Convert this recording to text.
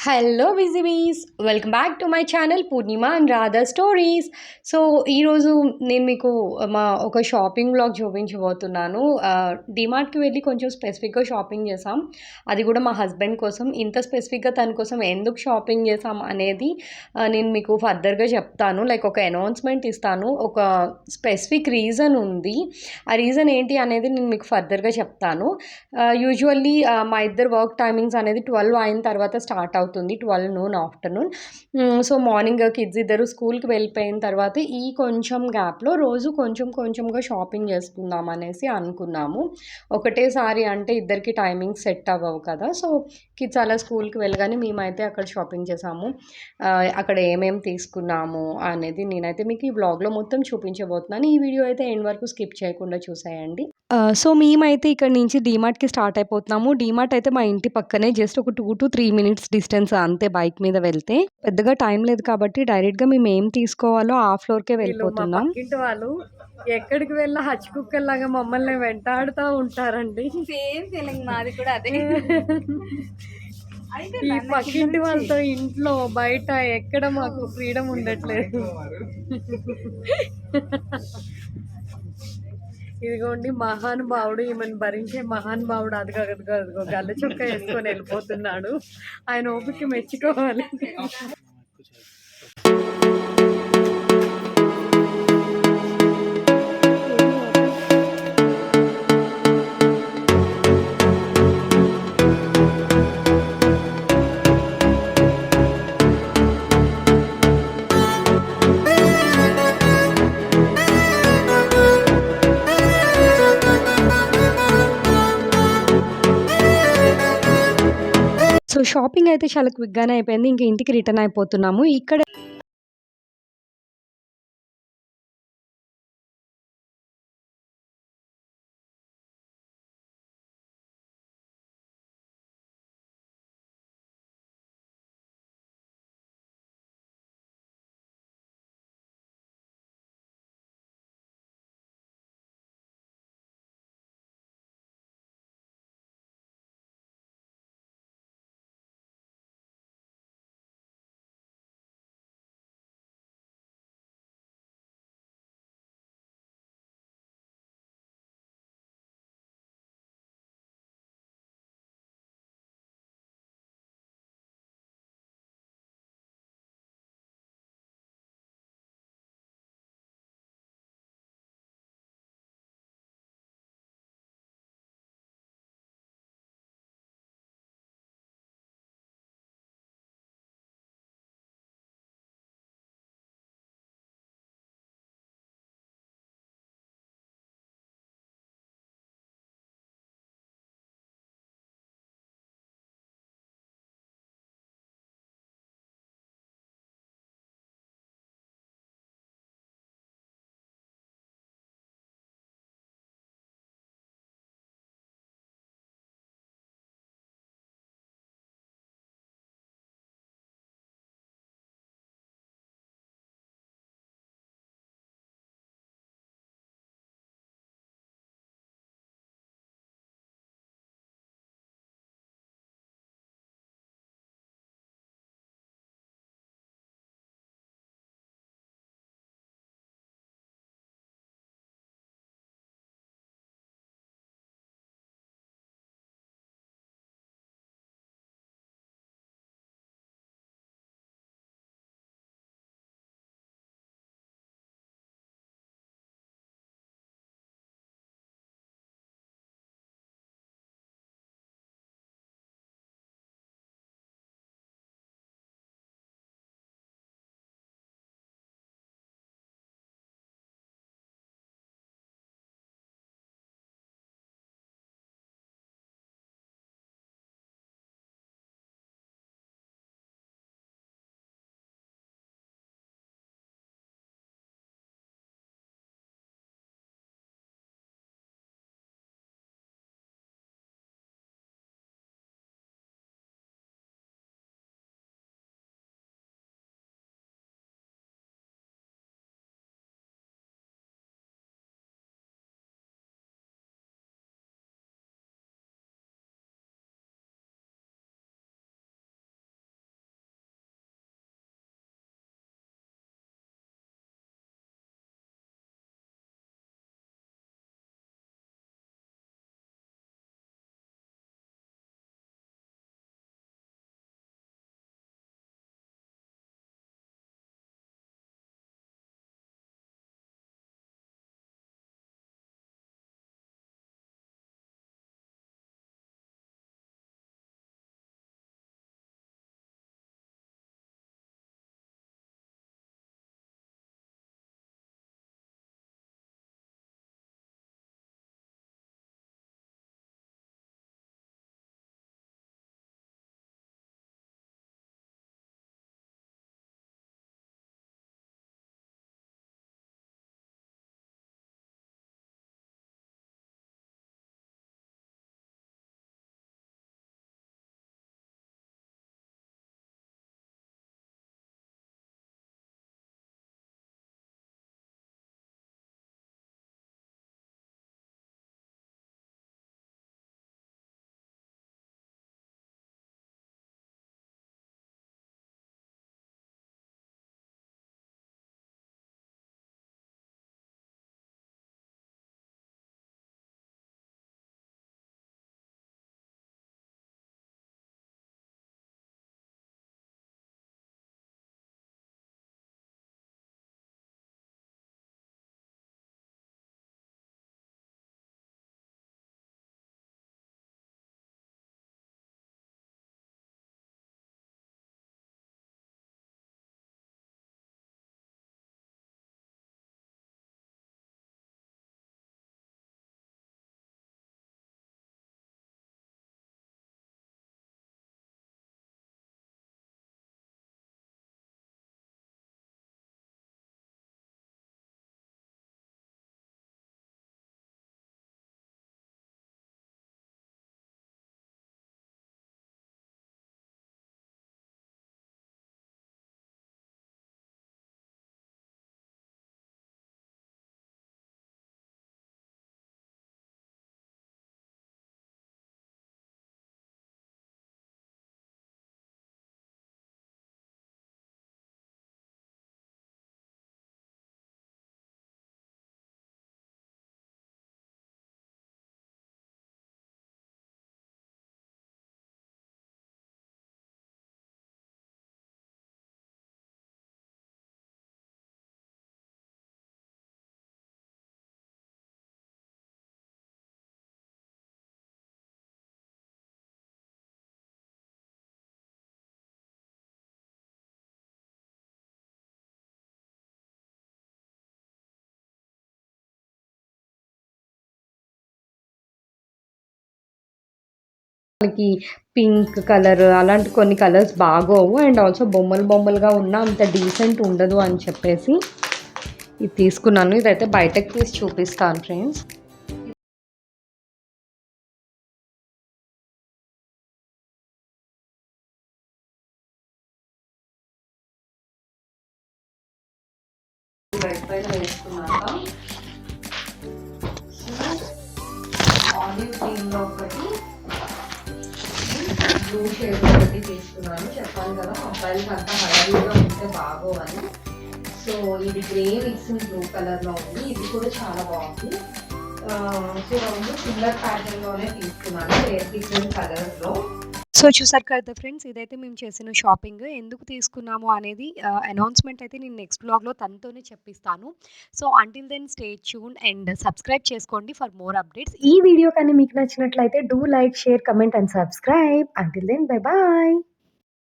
Hello busy bees, welcome back to my channel Purnima and Radha stories. So ఈరోజు నేను మీకు ఒక షాపింగ్ బ్లాగ్ చూపించబోతున్నాను. డిమార్ట్కి వెళ్ళి కొంచెం స్పెసిఫిక్గా షాపింగ్ చేసాం. అది కూడా మా హస్బెండ్ కోసం. ఇంత స్పెసిఫిక్గా తన కోసం ఎందుకు షాపింగ్ చేసాం అనేది నేను మీకు ఫర్దర్గా చెప్తాను. లైక్ ఒక అనౌన్స్మెంట్ ఇస్తాను. ఒక స్పెసిఫిక్ రీజన్ ఉంది. ఆ రీజన్ ఏంటి అనేది నేను మీకు ఫర్దర్గా చెప్తాను. యూజువల్లీ మా ఇద్దరు వర్క్ టైమింగ్స్ అనేది 12 అయిన తర్వాత స్టార్ట్ అవుతుంది. 12 noon afternoon. So morning kids ఇద్దరు స్కూల్కి వెళ్ళిపోయిన తర్వాత ఈ కొంచెం గ్యాప్లో రోజు కొంచెం కొంచెంగా షాపింగ్ చేసుకుందాం అనేసి అనుకున్నాము. ఒకటేసారి అంటే ఇద్దరికి టైమింగ్స్ సెట్ అవ్వవు కదా. సో కిడ్స్ అలా స్కూల్కి వెళ్ళగానే మేమైతే అక్కడ షాపింగ్ చేసాము. అక్కడ ఏమేమి తీసుకున్నాము అనేది నేనైతే మీకు ఈ బ్లాగ్లో మొత్తం చూపించబోతున్నాను. ఈ వీడియో అయితే ఎండ్ వరకు స్కిప్ చేయకుండా చూసేయండి. సో మేమైతే ఇక్కడ నుంచి డీమార్ట్‌కి స్టార్ట్ అయిపోతున్నాము. డీమార్ట్ అయితే మా ఇంటి పక్కనే, జస్ట్ ఒక 2-3 మినిట్స్ డిస్టెన్స్ అంతే బైక్ మీద వెళ్తే. పెద్దగా టైం లేదు కాబట్టి డైరెక్ట్‌గా మేము ఏం తీసుకోవాలో ఆ ఫ్లోర్‌కే వెళ్ళిపోతున్నాం. పక్కింటి వాళ్ళు ఎక్కడికి వెళ్ళినా హచ్ కుక్కల్లాగా మమ్మల్ని వెంటాడుతూ ఉంటారండి. సేమ్ ఫీలింగ్ మాది కూడా అదే. ఈ పక్కింటి వాళ్ళతో ఇంట్లో బయట ఎక్కడ మాకు ఫ్రీడమ్ ఉండట్లేదు. ఇదిగోండి మహానుభావుడు, ఈమెను భరించే మహానుభావుడు అదిగో అదిగో అదిగో గల్ల చొక్క వేసుకొని వెళ్ళిపోతున్నాడు. ఆయన ఓపిక మెచ్చుకోవాలి. సో షాపింగ్ అయితే చాలా క్విక్‌గానే అయిపోయింది. ఇంక ఇంటికి రిటర్న్ అయిపోతున్నాము. ఇక్కడ మనకి పింక్ కలర్ అలాంటి కొన్ని కలర్స్ బాగోవు. అండ్ ఆల్సో బొమ్మలుగా ఉన్న అంత డీసెంట్ ఉండదు అని చెప్పేసి ఇది తీసుకున్నాను. ఇదైతే బయటకి తీసి చూపిస్తాను ఫ్రెండ్స్. బెడ్ పైన వేసుకున్నాక ఆలివ్ గ్రీన్లో ఒకటి, బ్లూ షేడ్ ఒకటి తీసుకున్నాను. చెప్పాను కదా అబ్బాయిలకి అంతా హడావిడిగా ఉంటే బాగోవని. సో ఇది గ్రే మిక్సింగ్ బ్లూ కలర్లో ఉంది. ఇది కూడా చాలా బాగుంది. సో రెండు సిమిలర్ ప్యాటర్న్లోనే తీసుకున్నాను, డిఫరెంట్ కలర్స్లో. సో చూసారు కదా ఫ్రెండ్స్, ఇదైతే మేము చేసిన షాపింగ్. ఎందుకు తీసుకున్నాము అనేది అనౌన్స్మెంట్ అయితే నేను నెక్స్ట్ బ్లాగ్లో తనతోనే చెప్పిస్తాను. So until then stay tune and subscribe చేసుకోండి ఫర్ మోర్ అప్డేట్స్. ఈ వీడియో కానీ మీకు నచ్చినట్లయితే do like, share, comment and subscribe. Until then bye bye.